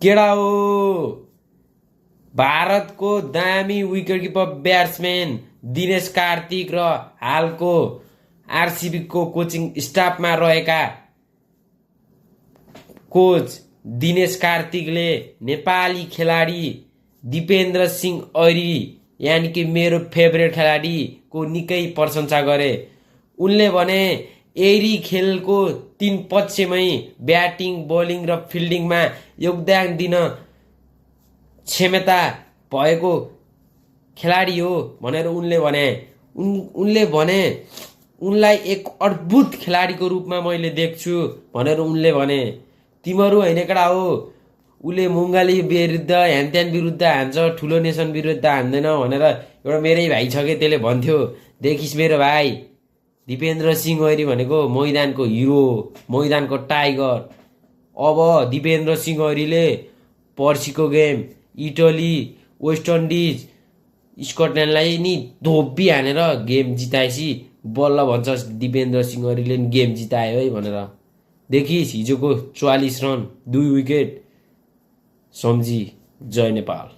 केडा हो भारतको दामी wicket keeper batsman Dinesh Karthik र हालको आरसीबी को कोचिङ स्टाफमा रहेका कोच दिनेश कार्तिकले नेपाली खेलाडी दिपेन्द्र सिंह ऐरी यानि कि मेरो फेभरेट खेलाडीको निकै प्रशंसा गरे। उनले भने एरी खेलको तीन पक्षमै ब्याटिङ बलिङ र फिल्डिङमा योगदान दिन क्षमता भएको खेलाडी हो भनेर उनले भने। उनले भने उनलाई एक अद्भुत खेलाडीको रूपमा मैले देख्छु भनेर उनले भने। तिमीहरू होइन केटा हो उसले मुङ्गाली विरुद्ध ह्यानत्यान विरुद्ध हान्छ ठुलो नेसन विरुद्ध हान्दैन भनेर एउटा मेरै भाइ छ कि त्यसले भन्थ्यो। देखिस् मेरो भाइ दिपेन्द्र सिंह ऐरी भनेको मैदानको हिरो मैदानको टाइगर। अब दिपेन्द्र सिंह ऐरीले पर्सिको गेम इटली वेस्ट इन्डिज स्कटल्यान्डलाई नि धोबी हानेर गेम जिताएपछि बल्ल भन्छ दिपेन्द्र सिंह ऐरीले गेम जितायो है भनेर। देखिस् हिजोको 44 रन 2 विकेट। सम्झी जय नेपाल।